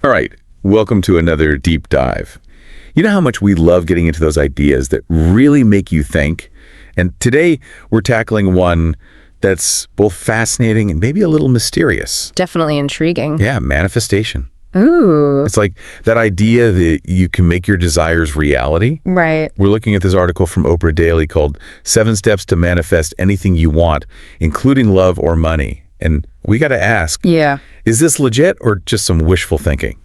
All right, welcome to another deep dive. You know how much we love getting into those ideas that really make you think? And today we're tackling one that's both fascinating and maybe a little mysterious. Definitely intriguing. Yeah, manifestation. Ooh. It's like that idea that you can make your desires reality. Right. We're looking at this article from Oprah Daily called 7 Steps to Manifest Anything You Want, Including Love or Money. And we got to ask, is this legit or just some wishful thinking?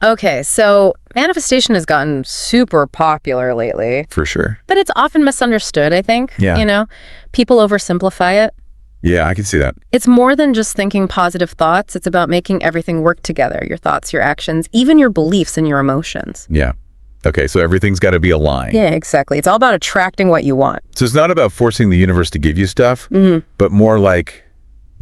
Okay, so manifestation has gotten super popular lately. For sure. But it's often misunderstood, I think. Yeah. You know, people oversimplify it. Yeah, I can see that. It's more than just thinking positive thoughts. It's about making everything work together. Your thoughts, your actions, even your beliefs and your emotions. Yeah. Okay, so everything's got to be aligned. Yeah, exactly. It's all about attracting what you want. So it's not about forcing the universe to give you stuff, but more like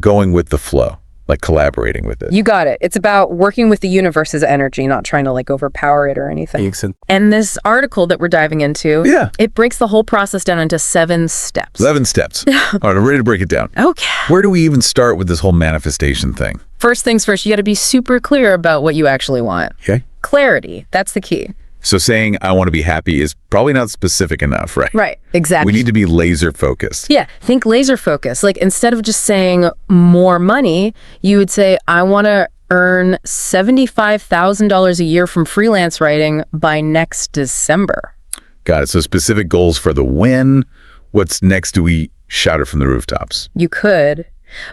going with the flow, like collaborating with it. You got it. It's about working with the universe's energy, not trying to like overpower it or anything. Makes sense. And this article that we're diving into, it breaks the whole process down into 7 steps. 11 steps. All right, I'm ready to break it down. Okay. Where do we even start with this whole manifestation thing? First things first, you got to be super clear about what you actually want. Okay. Clarity, that's the key. So saying I want to be happy is probably not specific enough, right? Right, exactly. We need to be laser focused. Yeah, think laser focus. Like instead of just saying more money, you would say, I want to earn $75,000 a year from freelance writing by next December. Got it. So specific goals for the win. What's next? Do we shout it from the rooftops? You could.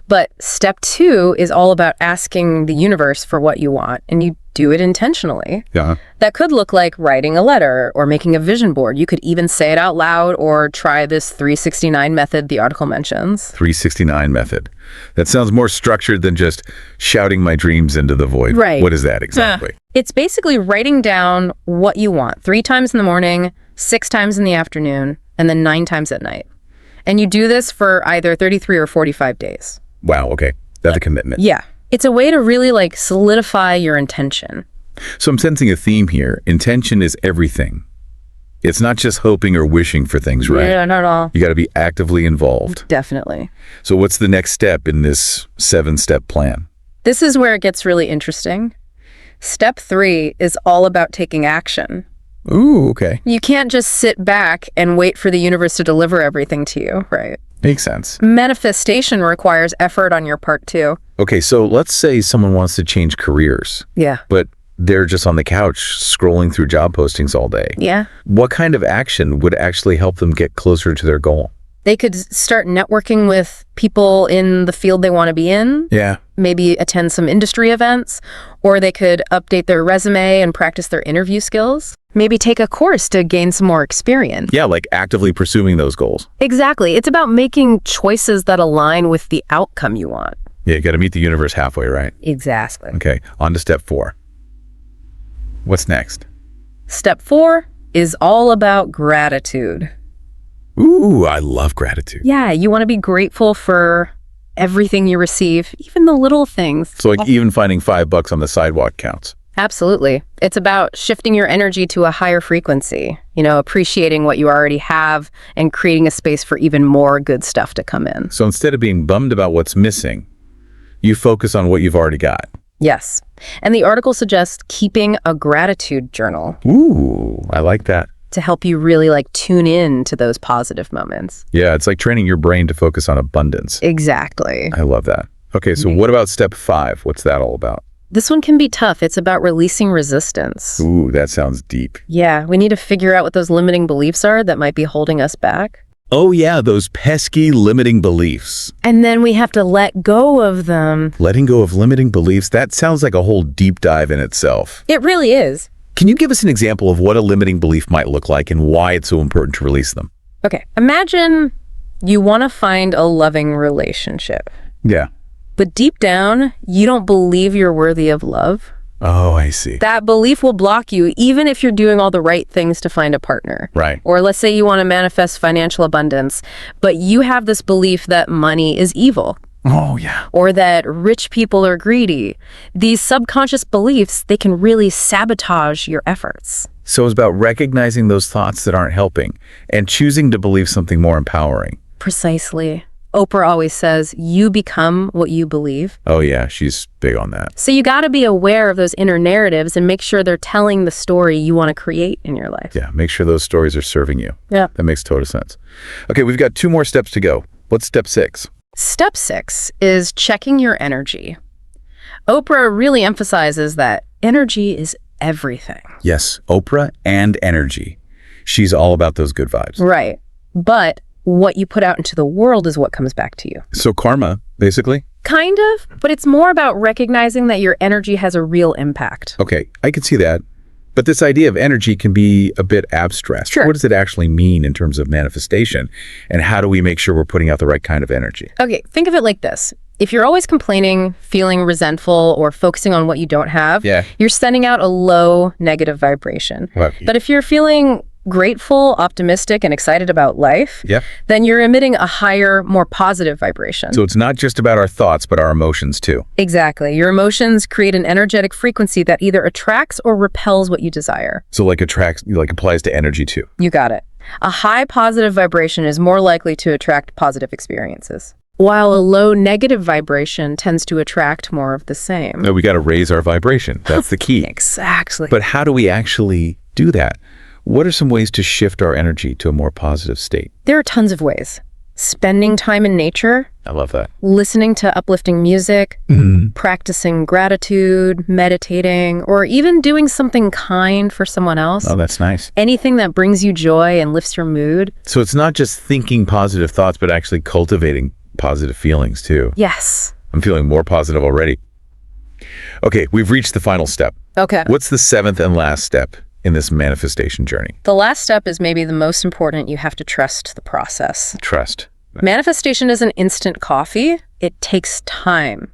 But step 2 is all about asking the universe for what you want, and you do it intentionally. Yeah. That could look like writing a letter or making a vision board. You could even say it out loud or try this 369 method the article mentions. 369 method. That sounds more structured than just shouting my dreams into the void. Right. What is that exactly? It's basically writing down what you want 3 times in the morning, 6 times in the afternoon, and then 9 times at night. And you do this for either 33 or 45 days. Wow, okay. That's a commitment. Yeah. It's a way to really like solidify your intention. So I'm sensing a theme here. Intention is everything. It's not just hoping or wishing for things, right? Yeah, not at all. You got to be actively involved. Definitely. So what's the next step in this 7-step plan? This is where it gets really interesting. Step 3 is all about taking action. Ooh, okay. You can't just sit back and wait for the universe to deliver everything to you, right? Makes sense. Manifestation requires effort on your part too. Okay, so let's say someone wants to change careers, Yeah. but they're just on the couch scrolling through job postings all day. Yeah. What kind of action would actually help them get closer to their goal? They could start networking with people in the field they want to be in. Yeah. Maybe attend some industry events, or they could update their resume and practice their interview skills. Maybe take a course to gain some more experience. Yeah, like actively pursuing those goals. Exactly. It's about making choices that align with the outcome you want. Yeah, you got to meet the universe halfway, right? Exactly. Okay, on to step 4. What's next? Step 4 is all about gratitude. Ooh, I love gratitude. Yeah, you want to be grateful for everything you receive, even the little things. So like even finding $5 on the sidewalk counts. Absolutely. It's about shifting your energy to a higher frequency, appreciating what you already have and creating a space for even more good stuff to come in. So instead of being bummed about what's missing, you focus on what you've already got. Yes. And the article suggests keeping a gratitude journal. Ooh, I like that. To help you really tune in to those positive moments. Yeah, it's like training your brain to focus on abundance. Exactly. I love that. Okay, so what about step 5? What's that all about? This one can be tough. It's about releasing resistance. Ooh, that sounds deep. Yeah, we need to figure out what those limiting beliefs are that might be holding us back. Oh yeah, those pesky limiting beliefs. And then we have to let go of them. Letting go of limiting beliefs, that sounds like a whole deep dive in itself. It really is. Can you give us an example of what a limiting belief might look like and why it's so important to release them? Okay, imagine you want to find a loving relationship. Yeah. But deep down, you don't believe you're worthy of love. Oh, I see. That belief will block you even if you're doing all the right things to find a partner. Right. Or let's say you want to manifest financial abundance, but you have this belief that money is evil. Oh, yeah. Or that rich people are greedy. These subconscious beliefs, they can really sabotage your efforts. So it's about recognizing those thoughts that aren't helping and choosing to believe something more empowering. Precisely. Oprah always says, you become what you believe. Oh yeah, she's big on that. So you got to be aware of those inner narratives and make sure they're telling the story you want to create in your life. Yeah, make sure those stories are serving you. Yeah. That makes total sense. Okay, we've got 2 more steps to go. What's step 6? Step 6 is checking your energy. Oprah really emphasizes that energy is everything. Yes, Oprah and energy. She's all about those good vibes. Right. But what you put out into the world is what comes back to you. So karma, basically? Kind of, but it's more about recognizing that your energy has a real impact. Okay, I can see that. But this idea of energy can be a bit abstract. Sure. What does it actually mean in terms of manifestation? And how do we make sure we're putting out the right kind of energy? Okay, think of it like this. If you're always complaining, feeling resentful, or focusing on what you don't have, you're sending out a low negative vibration. Wow. But if you're feeling grateful, optimistic, and excited about life, then you're emitting a higher, more positive vibration. So it's not just about our thoughts, but our emotions too. Exactly. Your emotions create an energetic frequency that either attracts or repels what you desire. So like applies to energy too. You got it. A high positive vibration is more likely to attract positive experiences, while a low negative vibration tends to attract more of the same. No, we got to raise our vibration. That's the key. Exactly. But how do we actually do that? What are some ways to shift our energy to a more positive state? There are tons of ways. Spending time in nature. I love that. Listening to uplifting music, practicing gratitude, meditating, or even doing something kind for someone else. Oh, that's nice. Anything that brings you joy and lifts your mood. So it's not just thinking positive thoughts, but actually cultivating positive feelings too. Yes. I'm feeling more positive already. Okay, we've reached the final step. Okay. What's the 7th and last step in this manifestation journey? The last step is maybe the most important. You have to trust the process. Trust. Manifestation isn't instant coffee. It takes time,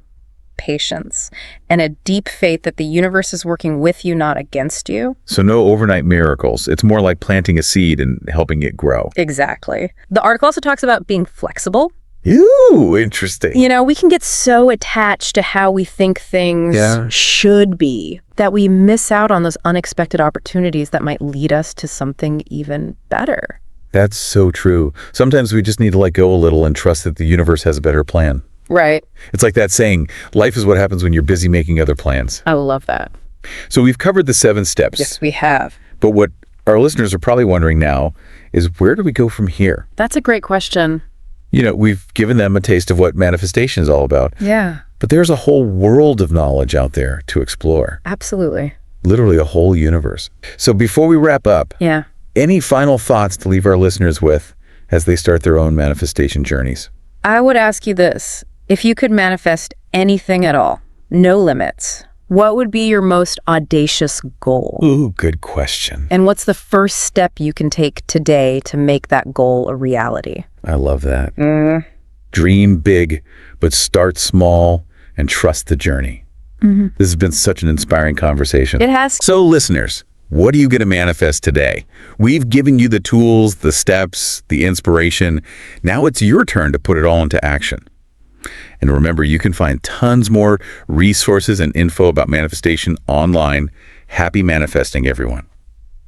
patience, and a deep faith that the universe is working with you, not against you. So no overnight miracles. It's more like planting a seed and helping it grow. Exactly. The article also talks about being flexible. Ooh, interesting. You know, we can get so attached to how we think things should be that we miss out on those unexpected opportunities that might lead us to something even better. That's so true. Sometimes we just need to let go a little and trust that the universe has a better plan. Right. It's like that saying, life is what happens when you're busy making other plans. I love that. So we've covered the 7 steps. Yes, we have. But what our listeners are probably wondering now is, where do we go from here? That's a great question. You know, we've given them a taste of what manifestation is all about. Yeah. But there's a whole world of knowledge out there to explore. Absolutely. Literally a whole universe. So before we wrap up, any final thoughts to leave our listeners with as they start their own manifestation journeys? I would ask you this. If you could manifest anything at all, no limits, what would be your most audacious goal? Ooh, good question. And what's the first step you can take today to make that goal a reality? I love that. Dream big, but start small and trust the journey. This has been such an inspiring conversation. It has. So listeners, what are you going to manifest today? We've given you the tools, the steps, the inspiration. Now it's your turn to put it all into action. And remember, you can find tons more resources and info about manifestation online. Happy manifesting, everyone.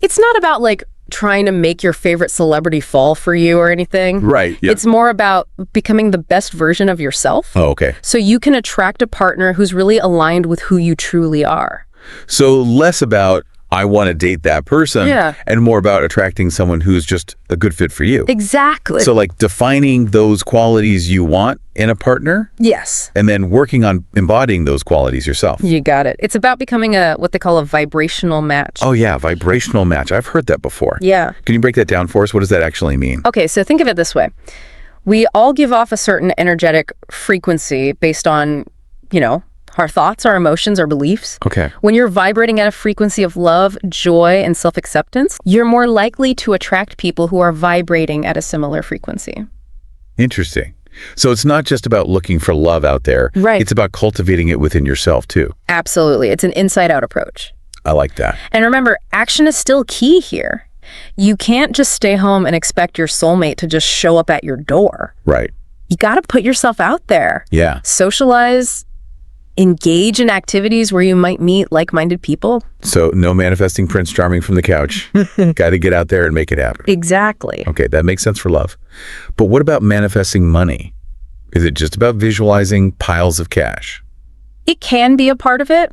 It's not about trying to make your favorite celebrity fall for you or anything. Right. Yeah. It's more about becoming the best version of yourself. Oh, okay. So you can attract a partner who's really aligned with who you truly are. So less about, I want to date that person, and more about attracting someone who's just a good fit for you. Exactly. So defining those qualities you want in a partner. Yes. And then working on embodying those qualities yourself. You got it. It's about becoming what they call a vibrational match. Oh yeah, vibrational match. I've heard that before. Yeah. Can you break that down for us? What does that actually mean? Okay, so think of it this way. We all give off a certain energetic frequency based on, our thoughts, our emotions, our beliefs. Okay. When you're vibrating at a frequency of love, joy, and self-acceptance, you're more likely to attract people who are vibrating at a similar frequency. Interesting. So it's not just about looking for love out there. Right. It's about cultivating it within yourself too. Absolutely. It's an inside-out approach. I like that. And remember, action is still key here. You can't just stay home and expect your soulmate to just show up at your door. Right. You got to put yourself out there. Yeah. Socialize, engage in activities where you might meet like-minded people. So no manifesting Prince Charming from the couch. Got to get out there and make it happen. Exactly. Okay, that makes sense for love. But what about manifesting money? Is it just about visualizing piles of cash? It can be a part of it,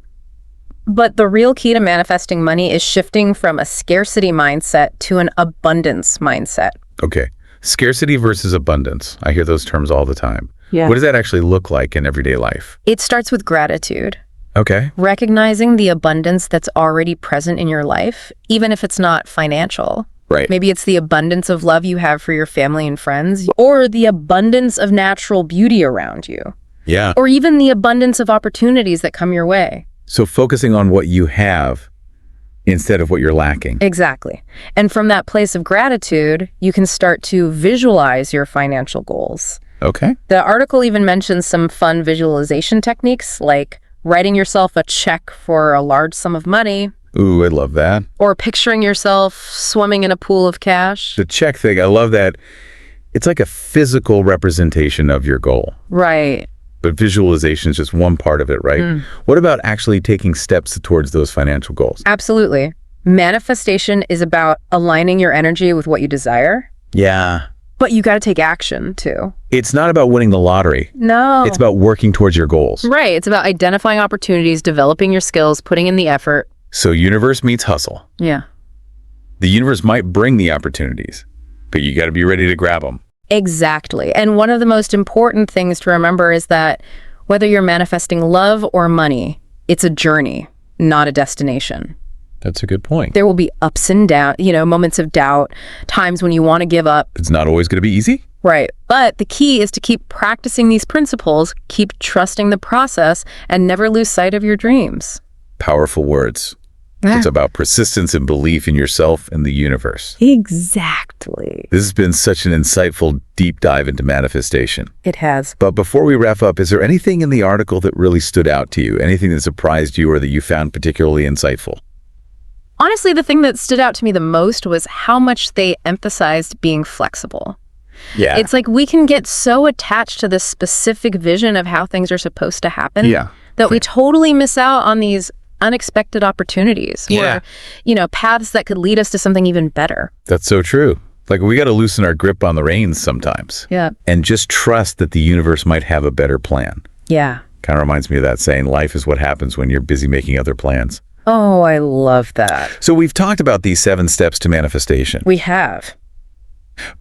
but the real key to manifesting money is shifting from a scarcity mindset to an abundance mindset. Okay. Scarcity versus abundance. I hear those terms all the time. Yeah. What does that actually look like in everyday life? It starts with gratitude. Okay. Recognizing the abundance that's already present in your life, even if it's not financial. Right. Maybe it's the abundance of love you have for your family and friends, or the abundance of natural beauty around you, Yeah. or even the abundance of opportunities that come your way. So focusing on what you have instead of what you're lacking. Exactly. And from that place of gratitude, you can start to visualize your financial goals. Okay. The article even mentions some fun visualization techniques, like writing yourself a check for a large sum of money, Ooh, I love that. or picturing yourself swimming in a pool of cash. The check thing, I love that. It's like a physical representation of your goal. Right. But visualization is just one part of it, right? What about actually taking steps towards those financial goals? Absolutely. Manifestation is about aligning your energy with what you desire, Yeah. but you got to take action too. It's not about winning the lottery. No. It's about working towards your goals. Right. It's about identifying opportunities, developing your skills, putting in the effort. So universe meets hustle. Yeah. The universe might bring the opportunities, but you got to be ready to grab them. Exactly. And one of the most important things to remember is that whether you're manifesting love or money, it's a journey, not a destination. That's a good point. There will be ups and downs, moments of doubt, times when you want to give up. It's not always going to be easy. Right. But the key is to keep practicing these principles, keep trusting the process, and never lose sight of your dreams. Powerful words. It's about persistence and belief in yourself and the universe. Exactly. This has been such an insightful deep dive into manifestation. It has. But before we wrap up, is there anything in the article that really stood out to you? Anything that surprised you or that you found particularly insightful? Honestly, the thing that stood out to me the most was how much they emphasized being flexible. Yeah. It's like we can get so attached to this specific vision of how things are supposed to happen that we totally miss out on these unexpected opportunities or, paths that could lead us to something even better. That's so true. Like we got to loosen our grip on the reins sometimes. Yeah. And just trust that the universe might have a better plan. Yeah. Kind of reminds me of that saying, life is what happens when you're busy making other plans. Oh, I love that. So we've talked about these 7 steps to manifestation, We have.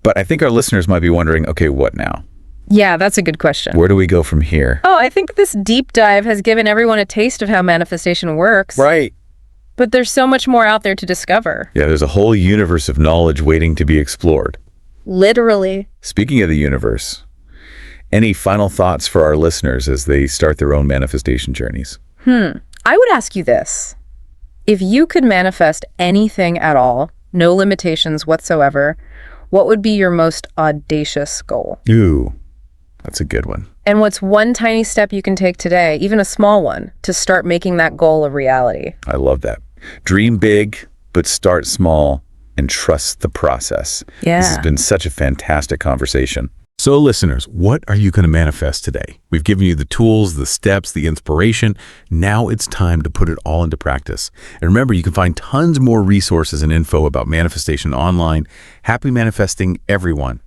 but I think our listeners might be wondering, okay, what now? Yeah, that's a good question. Where do we go from here? Oh, I think this deep dive has given everyone a taste of how manifestation works. Right. But there's so much more out there to discover. Yeah, there's a whole universe of knowledge waiting to be explored. Literally. Speaking of the universe, any final thoughts for our listeners as they start their own manifestation journeys? I would ask you this. If you could manifest anything at all, no limitations whatsoever, what would be your most audacious goal? Ooh, that's a good one. And what's one tiny step you can take today, even a small one, to start making that goal a reality? I love that. Dream big, but start small and trust the process. Yeah. This has been such a fantastic conversation. So listeners, what are you going to manifest today? We've given you the tools, the steps, the inspiration. Now it's time to put it all into practice. And remember, you can find tons more resources and info about manifestation online. Happy manifesting, everyone.